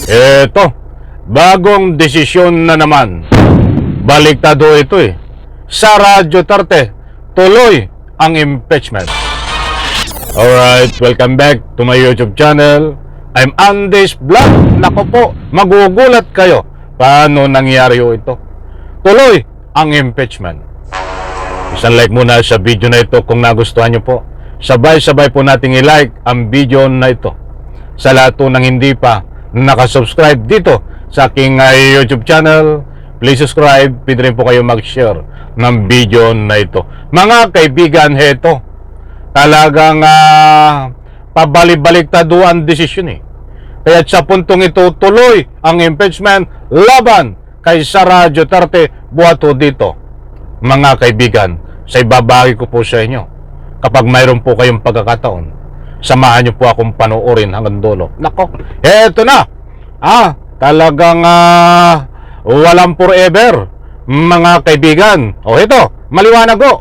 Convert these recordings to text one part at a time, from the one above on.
Eto, bagong desisyon na naman. Baliktado ito eh. Sara Duterte, tuloy ang impeachment. Alright, welcome back to my YouTube channel. I'm Andes Vlog. Nako po, magugulat kayo. Paano nangyari ito? Tuloy ang impeachment. Isang like muna sa video na ito kung nagustuhan nyo po. Sabay-sabay po nating i-like ang video na ito. Sa lahat po ng hindi pa nakasubscribe dito sa aking YouTube channel, please subscribe. Pwede rin po kayo mag-share ng video na ito. Mga kaibigan, heto talagang pabalik-baliktado ang desisyon eh. Kaya sa puntong ito, tuloy ang impeachment laban kay Sara Duterte buhato dito. Mga kaibigan, sa ibabagi ko po sa inyo, kapag mayroon po kayong pagkakataon, samahan niyo po akong panoorin hanggang dulo. Nako, eto na. Talagang walang forever, mga kaibigan. O ito, maliwanag ko.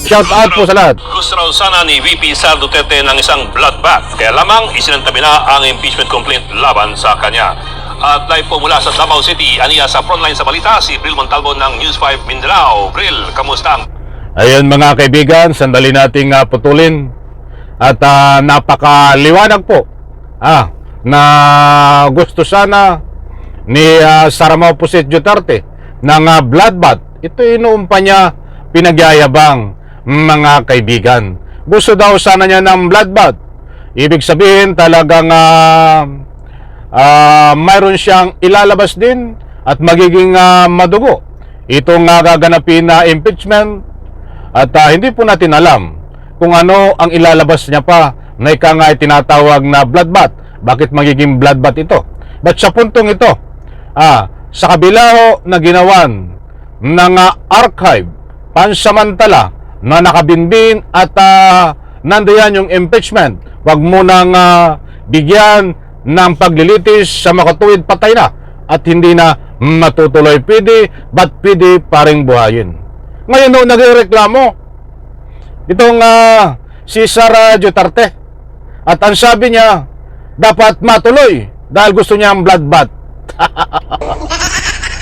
Shout out po sa lahat. Gusto raw sana ni VP Sara Duterte ng isang bloodbath. Kaya lamang isinantabi na ang impeachment complaint laban sa kanya. At live po mula sa Davao City, aniya sa frontline sa balita, si Bril Montalvo ng News 5 Mindanao. Bril, kamusta? Ayun mga kaibigan, sandali nating putulin. At napakaliwanag po na gusto sana ni Sara Duterte ng bloodbath. Ito inuumpa niya, pinagyayabang, mga kaibigan. Gusto daw sana niya ng bloodbath. Ibig sabihin talagang mayroon siyang ilalabas din at magiging madugo itong gaganapin na impeachment. At hindi po natin alam kung ano ang ilalabas niya pa na ika nga tinatawag na bloodbath. Bakit magiging bloodbath ito? But sa puntong ito, sa kabila na ginawan ng archive pansamantala na nakabinbin at nandiyan yung impeachment, wag mo nang bigyan ng paglilitis sa makatuwid, patay na at hindi na matutuloy. Pwede, ba't pwede pa ring buhayin? Ngayon nagrereklamo itong si Sara Duterte at ang sabi niya dapat matuloy dahil gusto niya ang bloodbath.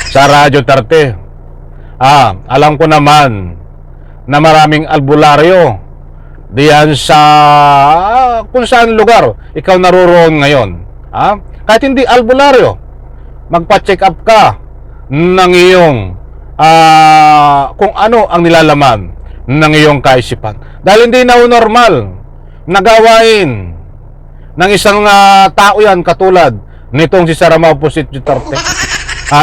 Sara Duterte, alam ko naman na maraming albularyo diyan sa kung saan lugar ikaw naroroon ngayon. Kahit hindi albularyo, magpa-check up ka ng iyong kung ano ang nilalaman ng iyong kaisipan. Dahil hindi na normal na gawain ng isang tao yan katulad nitong si Sara Duterte.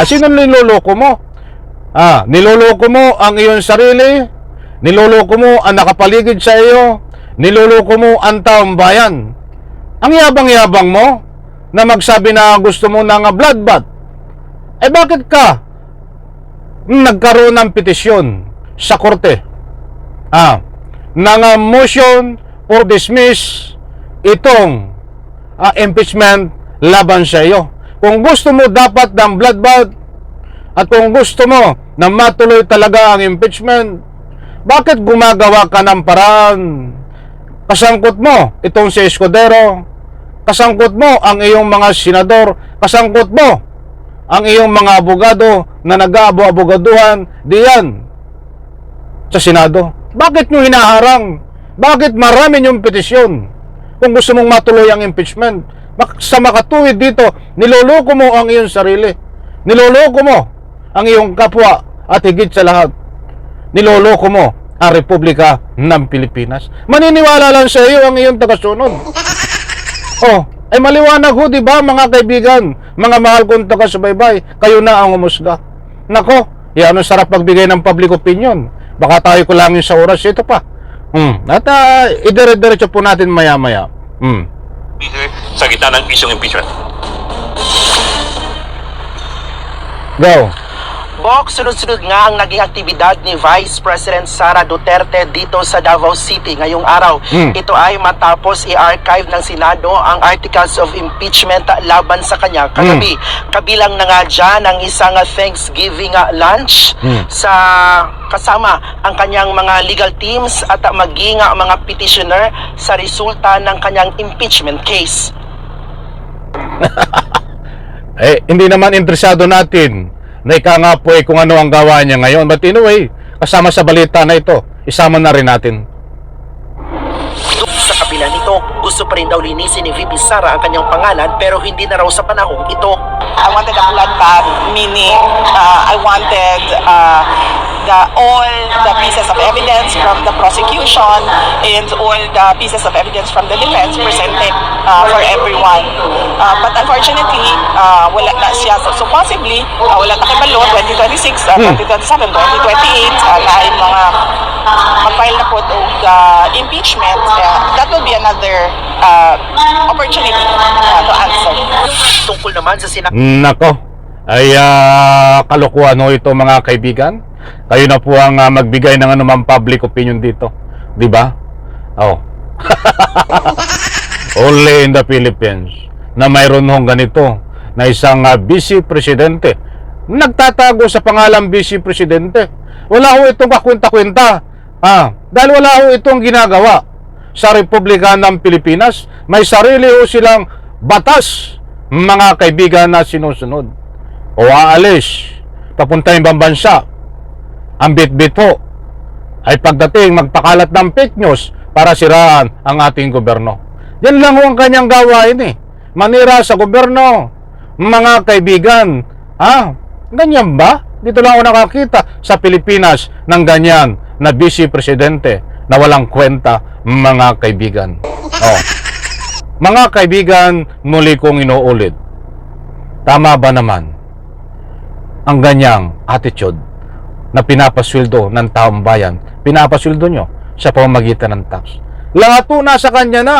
Sino niloloko mo? Niloloko mo ang iyong sarili, niloloko mo ang nakapaligid sa iyo, niloloko mo ang taong bayan. Ang yabang-yabang mo na magsabi na gusto mo ng bloodbath. Bakit ka nagkaroon ng petisyon sa korte ng motion for dismiss itong impeachment laban sa iyo? Kung gusto mo dapat ng bloodbath at kung gusto mo na matuloy talaga ang impeachment, bakit gumagawa ka ng paraan? Kasangkot mo itong si Escudero, kasangkot mo ang iyong mga senador, kasangkot mo ang iyong mga abogado na nag-aabogaduhan diyan sa Senado. Bakit nyo hinaharang? Bakit marami yung petisyon? Kung gusto mong matuloy ang impeachment, sa makatuwid dito, niloloko mo ang iyong sarili. Niloloko mo ang iyong kapwa at higit sa lahat, niloloko mo ang Republika ng Pilipinas. Maniniwala lang sa iyo ang iyong tagasunod. Ay maliwanag ho, di ba mga kaibigan, mga mahal kong taga-subaybay, kayo na ang umusga. Nako, yan ang sarap pagbigay ng public opinion. Baka tayo ko lang sa oras, ito pa. At idire-diretso po natin maya-maya. Sa gitna ng isyong impeachment. Go. Bok, sunod-sunod nga ang naging aktibidad ni Vice President Sara Duterte dito sa Davao City ngayong araw. Ito ay matapos i-archive ng Senado ang articles of impeachment laban sa kanya kagabi. Kabilang na nga dyan ang isang Thanksgiving lunch sa kasama ang kanyang mga legal teams at maging mga petitioner sa resulta ng kanyang impeachment case. Hindi naman interesado natin na ika nga po kung ano ang gawa niya ngayon. But anyway, kasama sa balita na ito, isama na rin natin. Sa kabila nito, gusto pa rin daw linisin ni VP Sara ang kanyang pangalan pero hindi na raw sa panahong ito. I wanted a bloodbath, meaning I wanted all the pieces of evidence from the prosecution and all the pieces of evidence from the defense presented for everyone. But unfortunately, wala na siya. So possibly, wala na kibalo, 2026, 2027, 2028, na ay mga mag-file na po the impeachment. That will be another opportunity to answer. Tungkol naman sa Nako, ay kalokohan ho ito mga kaibigan. Kayo na po ang magbigay ng anumang public opinion dito, di ba? Oh. Only in the Philippines na mayroon hong ganito na isang vice presidente nagtatago sa pangalang vice presidente. Wala ho itong kakwenta-kwenta. Dahil wala ho itong ginagawa sa Republika ng Pilipinas. May sarili ho silang batas, mga kaibigan, na sinusunod o aalis papunta ng ibang bansa. Ang bit-bit ho ay pagdating magpakalat ng fake news para siraan ang ating gobyerno. Yan lang ho ang kanyang gawain manira sa gobyerno, mga kaibigan. Ganyan ba? Dito lang ako nakakita sa Pilipinas ng ganyan na vice presidente na walang kwenta, mga kaibigan. Mga kaibigan, muli kong inuulit, tama ba naman ang ganyang attitude na pinapasweldo ng taong bayan? Pinapasweldo nyo sa pamamagitan ng tax. Lahat po nasa kanya na.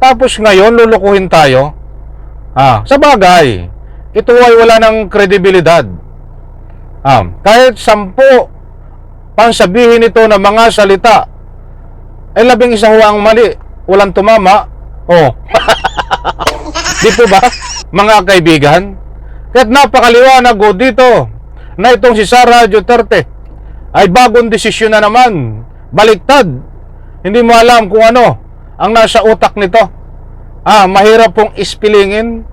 Tapos ngayon lulukuhin tayo. Sa bagay, ito ay wala ng kredibilidad. Kahit 10 pansabihin ito ng mga salita, ay 11 ho ang mali, walang tumama. Di po ba, mga kaibigan? Kahit napakaliwanag ho dito na itong si Sara Duterte ay bagong desisyon na naman, baliktad. Hindi mo alam kung ano ang nasa utak nito. Mahirap pong ispilingin.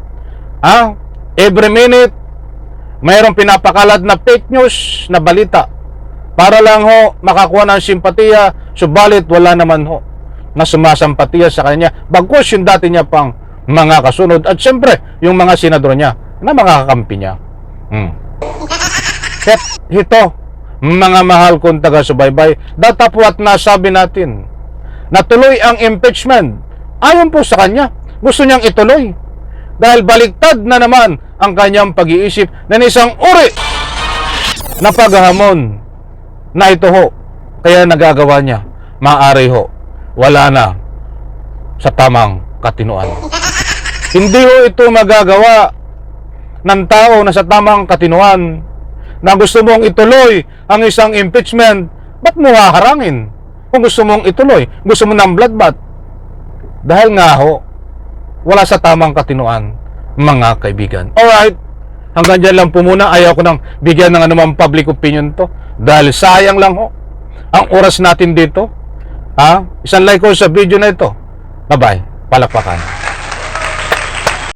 Every minute mayroong pinapakalat na fake news na balita para lang ho makakuha ng simpatiya, subalit wala naman ho na sumasampatiya sa kanya, bagkus yung dati niya pang mga kasunod at siyempre yung mga senador niya na mga kakampi niya. Kaya ito, mga mahal kong taga-subaybay, datapwat nasabi natin na tuloy ang impeachment. Ayon po sa kanya, gusto niyang ituloy dahil baliktad na naman ang kanyang pag-iisip na isang uri na paghahamon na ito ho. Kaya nagagawa niya, maaari ho, wala na sa tamang katinuan. Hindi ho ito magagawa ng tao na sa tamang katinuan na gusto mong ituloy ang isang impeachment. Ba't mo haharangin? Kung gusto mong ituloy, gusto mo ng bloodbath. Dahil nga ho, wala sa tamang katinuan, mga kaibigan. Alright, hanggang dyan lang po muna. Ayaw ko nang bigyan ng anumang public opinion to dahil sayang lang ho ang oras natin dito. Isang like ko sa video na ito. Bye-bye. Palakpakan.